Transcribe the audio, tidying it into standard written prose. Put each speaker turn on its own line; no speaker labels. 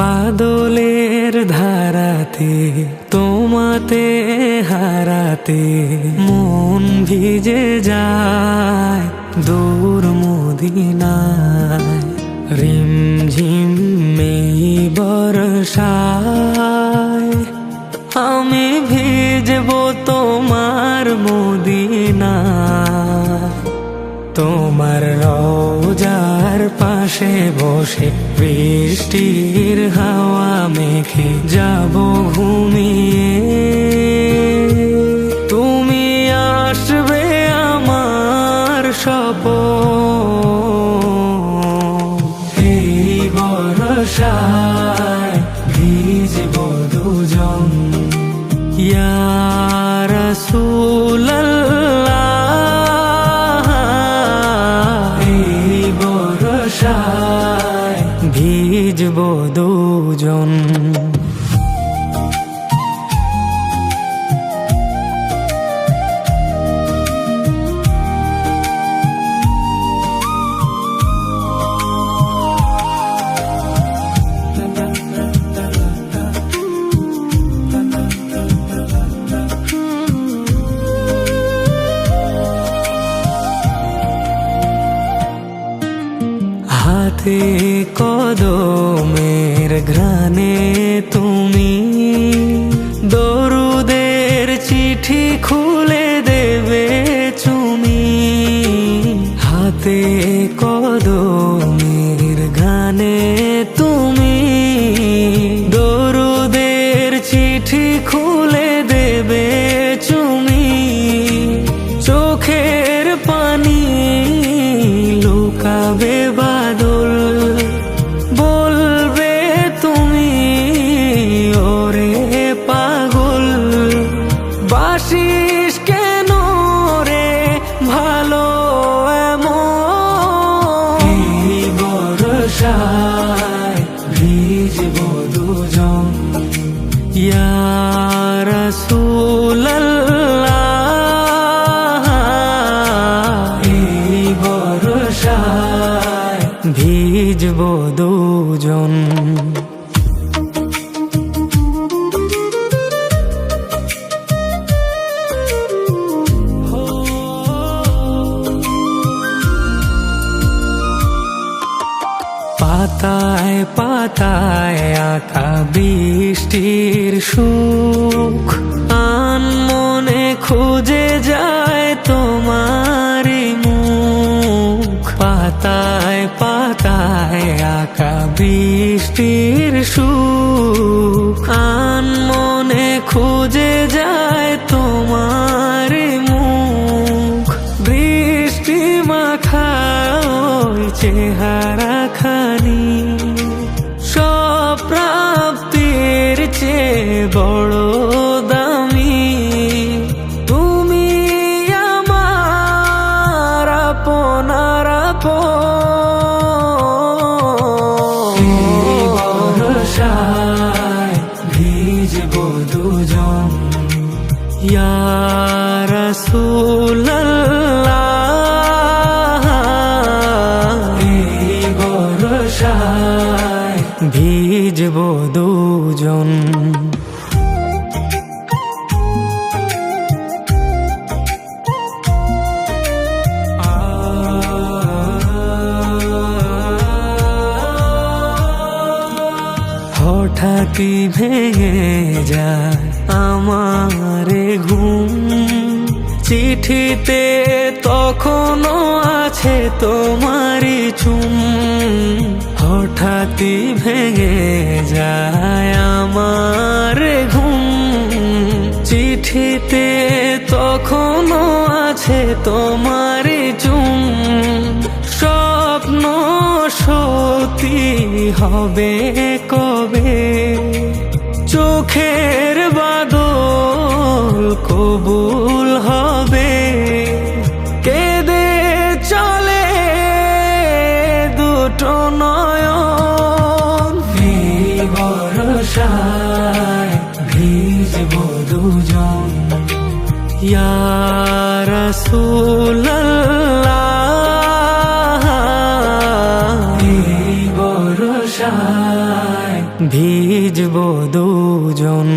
বাদলের ধারাতে তোমাতে হারাতে মন ভিজে যায় দূর মদিনায়। রিমঝিম এই বর্ষায় আমি ভিজবো তোমার মদিনায়। তোমার রওজার পাশে বসে বৃষ্টির হাওয়া মেখে যাব ঘুমিয়ে। তুমি আসবে আমার স্বপ্ন এই বর্ষায় ভিজব দুজন। ইয়া রাসূলাল্লাহ এই বর্ষায় ভিজব দুজন। হাতে কদমের ঘ্রাণে তুমি দরুদের চিঠি খুলে দেবে চুমি। হাতে কদমের ঘ্রাণে তুমি দরুদের চিঠি খুলে দেবে চুমি। চোখের পানি লুকাবে বাদল, বলবে তুমি ওরে পাগল। বাসিস কেন রে ভালো এমন এই বর্ষায় ভিজব দুজন। ইয়া রাসূলাল্লাহ এই বর্ষায় ভিজব দুজন। পাতায় পাতায় আঁকা বৃষ্টির সুখ আনমনে খুঁজে যায় তোমারই মুখ। পাতায় পাতায় আঁকা বৃষ্টির সুখ আনমনে খুঁজে যায় তোমারই মুখ। বৃষ্টি মাখা ওই চেহারা খানি সব প্রাপ্তির চেয়ে বড় দামি। তুমি আমার আপনার এই বর্ষায় ভিজব দুজন। ইয়া রাসূলাল্লাহ এই বর্ষায় ভিজব দুজন। হঠাৎই ভেঙে যায় আমার ঘুম, চিঠিতে তখনও আছে তোমারই চুম। হঠাৎই ভেঙে যায় আমার ঘুম, চিঠিতে তখনও আছে তোমারই চুম। স্বপ্ন সত্যি হবে কবে, চোখের বাদল কবুল হবে। কেঁদে চলে দুটো নয়ন এই বর্ষায় ইয়া রাসূলাল্লাহ, এই বর্ষায় ভিজব দুজন।